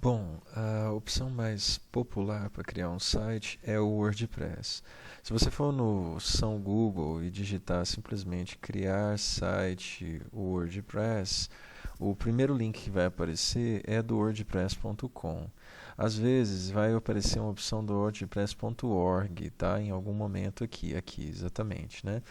Bom, a opção mais popular para criar um site é o WordPress. Se você for no São Google e digitar simplesmente criar site WordPress, o primeiro link que vai aparecer é do wordpress.com. Às vezes vai aparecer uma opção do wordpress.org, tá? Em algum momento aqui exatamente, né?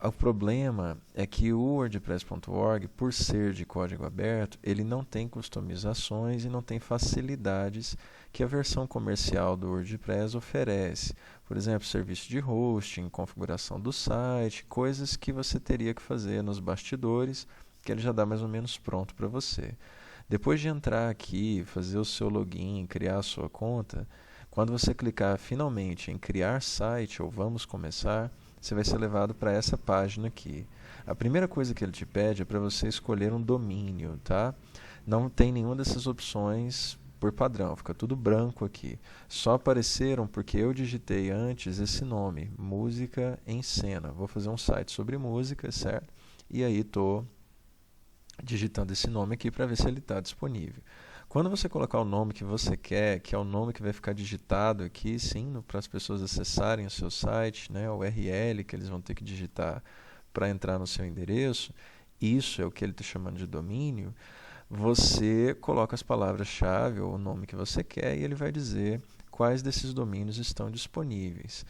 O problema é que o WordPress.org, por ser de código aberto, ele não tem customizações e não tem facilidades que a versão comercial do WordPress oferece. Por exemplo, serviço de hosting, configuração do site, coisas que você teria que fazer nos bastidores, que ele já dá mais ou menos pronto para você. Depois de entrar aqui, fazer o seu login, criar a sua conta, quando você clicar finalmente em criar site ou vamos começar, você vai ser levado para essa página aqui. A primeira coisa que ele te pede é para você escolher um domínio, tá? Não tem nenhuma dessas opções por padrão, fica tudo branco aqui. Só apareceram porque eu digitei antes esse nome, Música em Cena. Vou fazer um site sobre música, certo? E aí estou digitando esse nome aqui para ver se ele está disponível. Quando você colocar o nome que você quer, que é o nome que vai ficar digitado aqui, sim, para as pessoas acessarem o seu site, né, o URL que eles vão ter que digitar para entrar no seu endereço, isso é o que ele está chamando de domínio, você coloca as palavras-chave ou o nome que você quer e ele vai dizer quais desses domínios estão disponíveis.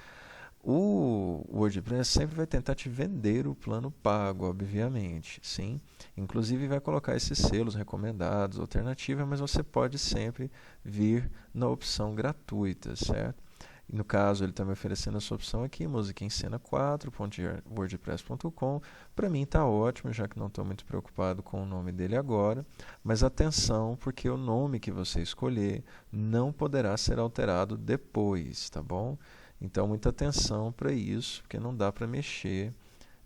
O WordPress sempre vai tentar te vender o plano pago, obviamente, sim. Inclusive vai colocar esses selos recomendados, alternativa, mas você pode sempre vir na opção gratuita, certo? E no caso, ele está me oferecendo essa opção aqui, música em cena 4.wordpress.com. Para mim está ótimo, já que não estou muito preocupado com o nome dele agora. Mas atenção, porque o nome que você escolher não poderá ser alterado depois, tá bom? Então, muita atenção para isso, porque não dá para mexer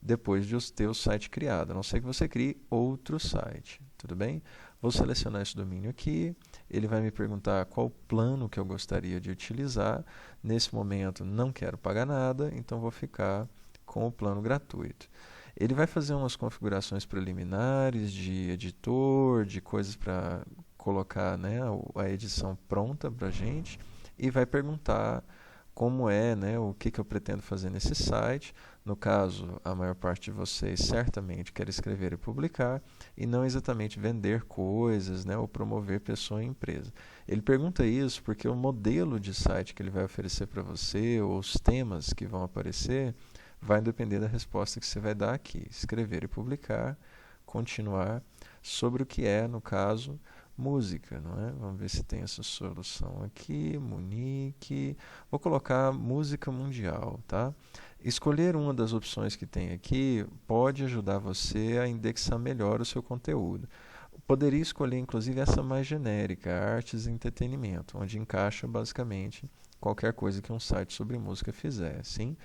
depois de ter o site criado, a não ser que você crie outro site, tudo bem? Vou selecionar esse domínio aqui, ele vai me perguntar qual plano que eu gostaria de utilizar. Nesse momento não quero pagar nada, então vou ficar com o plano gratuito. Ele vai fazer umas configurações preliminares de editor, de coisas para colocar, né, a edição pronta para a gente e vai perguntar como é, né, o que eu pretendo fazer nesse site. No caso, a maior parte de vocês certamente quer escrever e publicar e não exatamente vender coisas, né, ou promover pessoa e empresa. Ele pergunta isso porque o modelo de site que ele vai oferecer para você, ou os temas que vão aparecer, vai depender da resposta que você vai dar aqui. Escrever e publicar, continuar, sobre o que é, no caso, música, não é? Vamos ver se tem essa solução aqui, Munique. Vou colocar música mundial, tá? Escolher uma das opções que tem aqui pode ajudar você a indexar melhor o seu conteúdo. Poderia escolher inclusive essa mais genérica, artes e entretenimento, onde encaixa basicamente qualquer coisa que um site sobre música fizer, sim?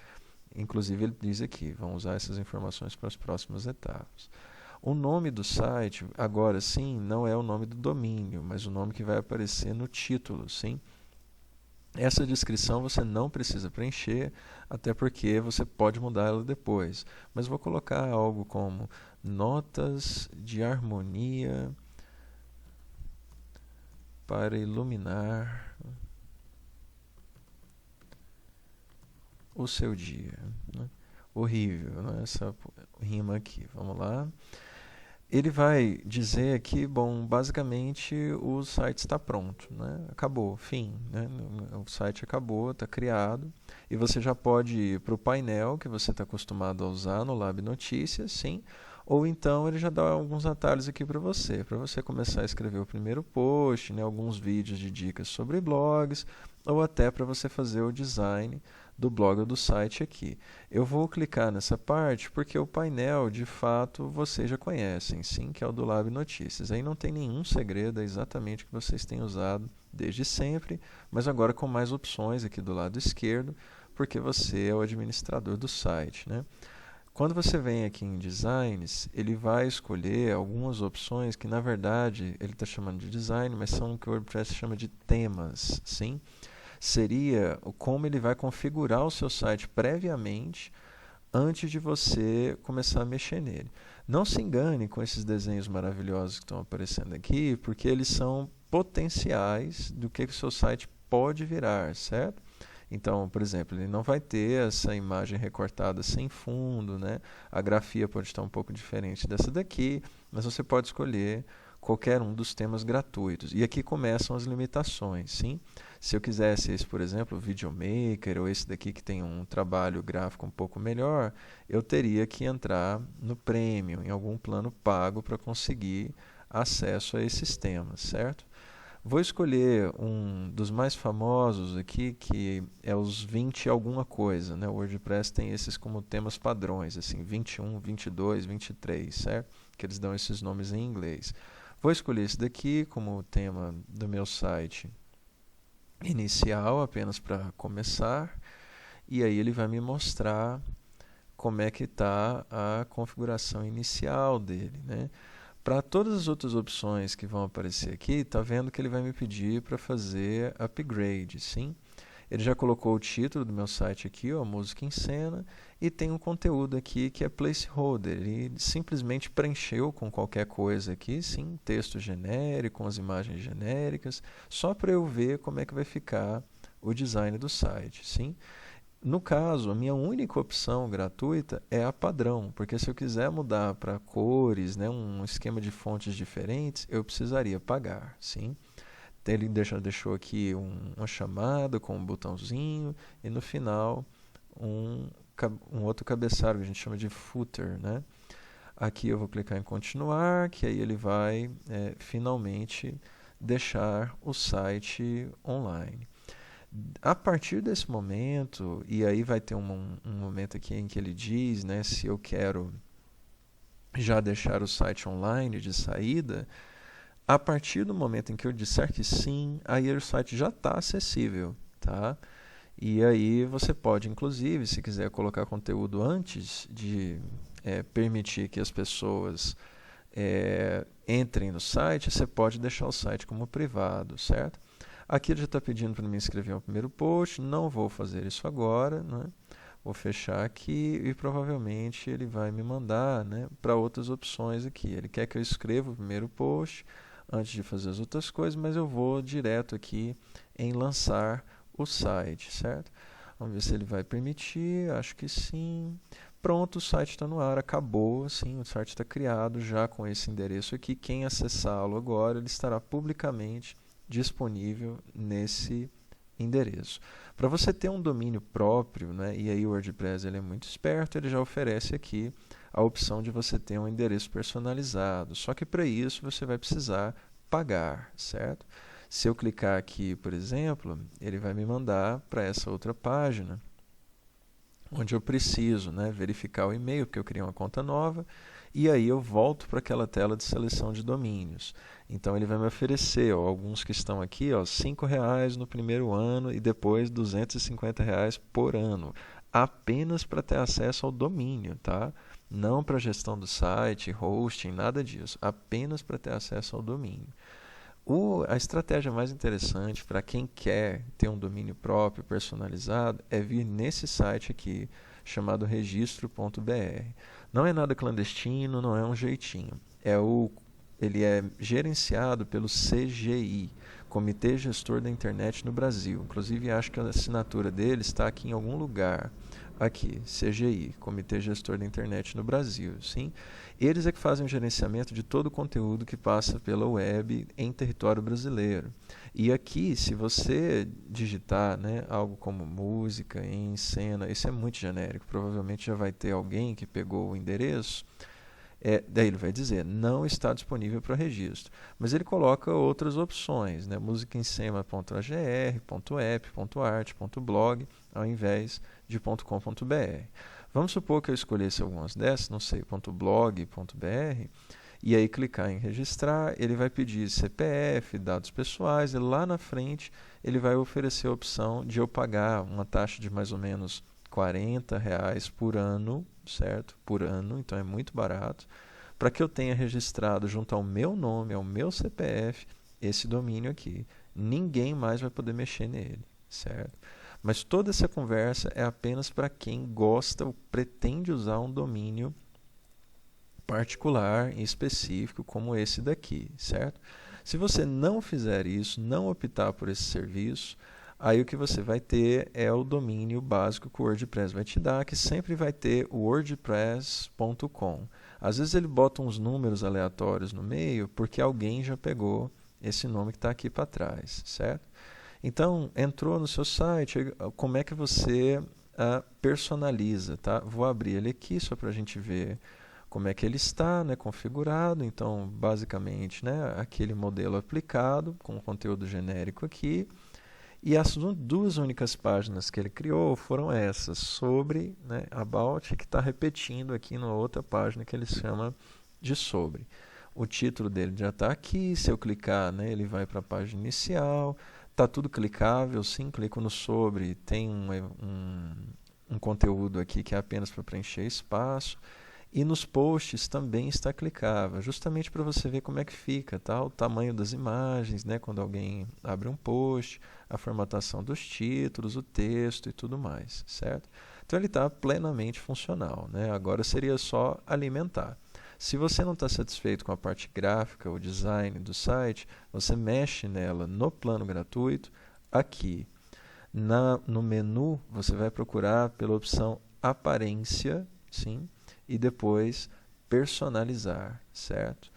Inclusive ele diz aqui, vamos usar essas informações para as próximas etapas. O nome do site, agora sim, não é o nome do domínio, mas o nome que vai aparecer no título, sim? Essa descrição você não precisa preencher, até porque você pode mudar ela depois. Mas vou colocar algo como notas de harmonia para iluminar o seu dia, né? Horrível, né? Essa rima aqui. Vamos lá. Ele vai dizer aqui, bom, basicamente o site está pronto, né? Acabou, fim, né? O site acabou, está criado e você já pode ir para o painel que você está acostumado a usar no Lab Notícias, sim, ou então ele já dá alguns atalhos aqui para você começar a escrever o primeiro post, né? Alguns vídeos de dicas sobre blogs, ou até para você fazer o design do blog ou do site aqui. Eu vou clicar nessa parte porque o painel, de fato, vocês já conhecem, sim, que é o do Lab Notícias. Aí não tem nenhum segredo, é exatamente o que vocês têm usado desde sempre, mas agora com mais opções aqui do lado esquerdo, porque você é o administrador do site, né? Quando você vem aqui em Designs, ele vai escolher algumas opções que, na verdade, ele está chamando de design, mas são o que o WordPress chama de temas, sim? Seria como ele vai configurar o seu site previamente antes de você começar a mexer nele. Não se engane com esses desenhos maravilhosos que estão aparecendo aqui, porque eles são potenciais do que o seu site pode virar, certo? Então, por exemplo, ele não vai ter essa imagem recortada sem fundo, né? A grafia pode estar um pouco diferente dessa daqui, mas você pode escolher qualquer um dos temas gratuitos. E aqui começam as limitações, sim? Se eu quisesse esse, por exemplo, o VideoMaker ou esse daqui que tem um trabalho gráfico um pouco melhor, eu teria que entrar no Premium, em algum plano pago para conseguir acesso a esses temas, certo? Vou escolher um dos mais famosos aqui, que é os 20 alguma coisa, né? O WordPress tem esses como temas padrões, assim, 21, 22, 23, certo? Que eles dão esses nomes em inglês. Vou escolher esse daqui como tema do meu site inicial, apenas para começar, e aí ele vai me mostrar como é que está a configuração inicial dele, né? Para todas as outras opções que vão aparecer aqui, está vendo que ele vai me pedir para fazer upgrade, sim? Ele já colocou o título do meu site aqui, ó, Música em Cena, e tem um conteúdo aqui que é placeholder. Ele simplesmente preencheu com qualquer coisa aqui, sim, texto genérico, com as imagens genéricas, só para eu ver como é que vai ficar o design do site, sim? No caso, a minha única opção gratuita é a padrão, porque se eu quiser mudar para cores, né, um esquema de fontes diferentes, eu precisaria pagar, sim? Ele deixou aqui uma chamada com um botãozinho e no final um outro cabeçalho que a gente chama de footer, né? Aqui eu vou clicar em continuar, que aí ele vai finalmente deixar o site online. A partir desse momento, e aí vai ter um momento aqui em que ele diz, né, se eu quero já deixar o site online de saída, a partir do momento em que eu disser que sim, aí o site já está acessível, tá? E aí você pode, inclusive, se quiser colocar conteúdo antes de permitir que as pessoas entrem no site, você pode deixar o site como privado, certo? Aqui ele já está pedindo para me inscrever no primeiro post, não vou fazer isso agora, né? Vou fechar aqui e provavelmente ele vai me mandar, né, para outras opções aqui. Ele quer que eu escreva o primeiro post antes de fazer as outras coisas, mas eu vou direto aqui em lançar o site, certo? Vamos ver se ele vai permitir, acho que sim. Pronto, o site está no ar, acabou, sim, o site está criado já com esse endereço aqui. Quem acessá-lo agora, ele estará publicamente disponível nesse endereço. Para você ter um domínio próprio, né, e aí o WordPress ele é muito esperto, ele já oferece aqui a opção de você ter um endereço personalizado. Só que para isso você vai precisar pagar, certo? Se eu clicar aqui, por exemplo, ele vai me mandar para essa outra página, onde eu preciso, né, verificar o e-mail, porque eu criei uma conta nova, e aí eu volto para aquela tela de seleção de domínios. Então ele vai me oferecer, ó, alguns que estão aqui, ó, R$ 5 no primeiro ano e depois R$ 250 por ano, apenas para ter acesso ao domínio, tá? Não para gestão do site, hosting, nada disso, apenas para ter acesso ao domínio. A estratégia mais interessante para quem quer ter um domínio próprio, personalizado, é vir nesse site aqui, chamado registro.br. Não é nada clandestino, não é um jeitinho. Ele é gerenciado pelo CGI, Comitê Gestor da Internet no Brasil. Inclusive, acho que a assinatura dele está aqui em algum lugar. Aqui, CGI, Comitê Gestor da Internet no Brasil, sim? Eles é que fazem o gerenciamento de todo o conteúdo que passa pela web em território brasileiro. E aqui, se você digitar, né, algo como música, em cena, isso é muito genérico, provavelmente já vai ter alguém que pegou o endereço. Daí ele vai dizer, não está disponível para registro. Mas ele coloca outras opções, né? musicaemcena.agr, .app, .art, .blog, ao invés de .com.br. Vamos supor que eu escolhesse algumas dessas, não sei, .blog, .br, e aí clicar em registrar, ele vai pedir CPF, dados pessoais, e lá na frente ele vai oferecer a opção de eu pagar uma taxa de mais ou menos R$ 40 por ano, certo? Por ano, então é muito barato, para que eu tenha registrado junto ao meu nome, ao meu CPF, esse domínio aqui. Ninguém mais vai poder mexer nele, certo? Mas toda essa conversa é apenas para quem gosta ou pretende usar um domínio particular e específico como esse daqui, certo? Se você não fizer isso, não optar por esse serviço, aí o que você vai ter é o domínio básico que o WordPress vai te dar, que sempre vai ter o wordpress.com. Às vezes ele bota uns números aleatórios no meio, porque alguém já pegou esse nome que está aqui para trás, certo? Então, entrou no seu site, como é que você personaliza, tá? Vou abrir ele aqui só para a gente ver como é que ele está, né, configurado. Então, basicamente, né, aquele modelo aplicado com o conteúdo genérico aqui. E as duas únicas páginas que ele criou foram essas, sobre, né, About, que está repetindo aqui na outra página que ele chama de sobre. O título dele já está aqui, se eu clicar, né, ele vai para a página inicial, está tudo clicável, sim, clico no sobre, tem um conteúdo aqui que é apenas para preencher espaço. E nos posts também está clicável, justamente para você ver como é que fica, tá? O tamanho das imagens, né? Quando alguém abre um post, a formatação dos títulos, o texto e tudo mais, certo? Então ele está plenamente funcional, né? Agora seria só alimentar. Se você não está satisfeito com a parte gráfica, o design do site, você mexe nela no plano gratuito, aqui. No menu, você vai procurar pela opção aparência, sim, e depois personalizar, certo?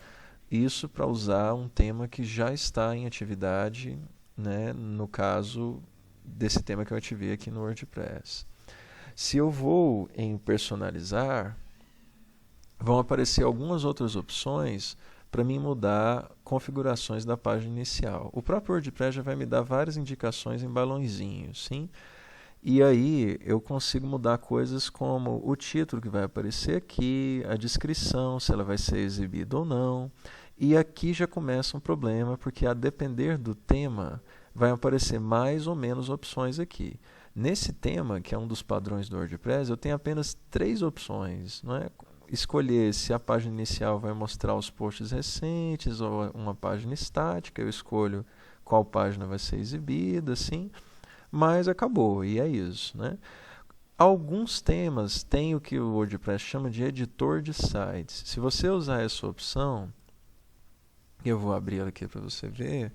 Isso para usar um tema que já está em atividade, né, no caso desse tema que eu ativei aqui no WordPress. Se eu vou em personalizar, vão aparecer algumas outras opções para mim mudar configurações da página inicial. O próprio WordPress já vai me dar várias indicações em balãozinhos, sim? E aí eu consigo mudar coisas como o título que vai aparecer aqui, a descrição, se ela vai ser exibida ou não. E aqui já começa um problema, porque a depender do tema, vai aparecer mais ou menos opções aqui. Nesse tema, que é um dos padrões do WordPress, eu tenho apenas 3 opções. Não é? Escolher se a página inicial vai mostrar os posts recentes ou uma página estática, eu escolho qual página vai ser exibida, assim. Mas acabou, e é isso, né? Alguns temas têm o que o WordPress chama de editor de sites. Se você usar essa opção, eu vou abrir ela aqui para você ver,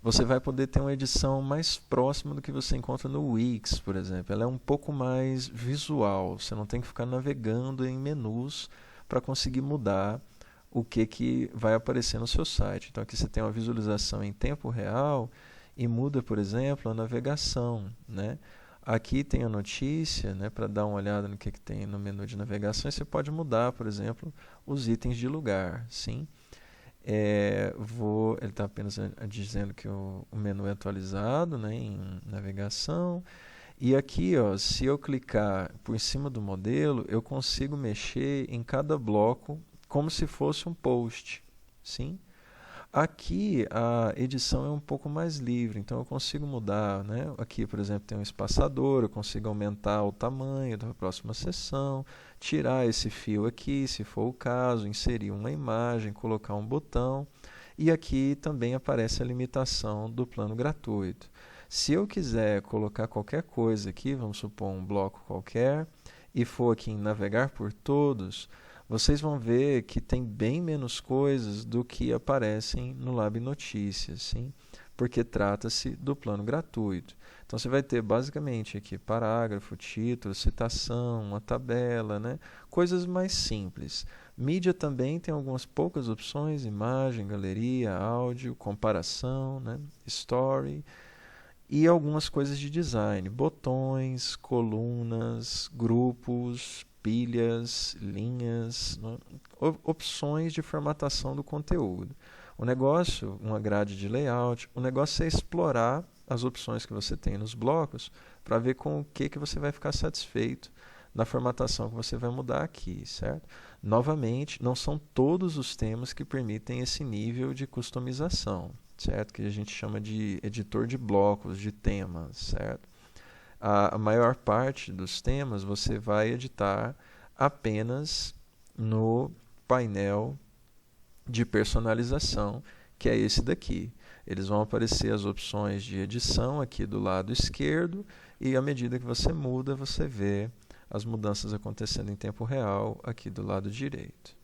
você vai poder ter uma edição mais próxima do que você encontra no Wix, por exemplo. Ela é um pouco mais visual, você não tem que ficar navegando em menus para conseguir mudar o que vai aparecer no seu site. Então aqui você tem uma visualização em tempo real e muda, por exemplo, a navegação, né? Aqui tem a notícia, né, para dar uma olhada no que tem no menu de navegação, e você pode mudar, por exemplo, os itens de lugar, sim? Ele está apenas dizendo que o menu é atualizado, né, em navegação. E aqui, ó, se eu clicar por cima do modelo, eu consigo mexer em cada bloco como se fosse um post, sim? Aqui a edição é um pouco mais livre, então eu consigo mudar, né? Aqui, por exemplo, tem um espaçador, eu consigo aumentar o tamanho da próxima seção, tirar esse fio aqui, se for o caso, inserir uma imagem, colocar um botão. E aqui também aparece a limitação do plano gratuito. Se eu quiser colocar qualquer coisa aqui, vamos supor um bloco qualquer, e for aqui em navegar por todos, vocês vão ver que tem bem menos coisas do que aparecem no Lab Notícias, sim? Porque trata-se do plano gratuito. Então você vai ter basicamente aqui parágrafo, título, citação, uma tabela, né? Coisas mais simples. Mídia também tem algumas poucas opções, imagem, galeria, áudio, comparação, né? Story. E algumas coisas de design, botões, colunas, grupos, pilhas, linhas, né? Opções de formatação do conteúdo. O negócio, uma grade de layout, o negócio é explorar as opções que você tem nos blocos para ver com o que você vai ficar satisfeito na formatação que você vai mudar aqui, certo? Novamente, não são todos os temas que permitem esse nível de customização, certo? Que a gente chama de editor de blocos, de temas, certo? A maior parte dos temas você vai editar apenas no painel de personalização, que é esse daqui. Eles vão aparecer as opções de edição aqui do lado esquerdo e à medida que você muda, você vê as mudanças acontecendo em tempo real aqui do lado direito.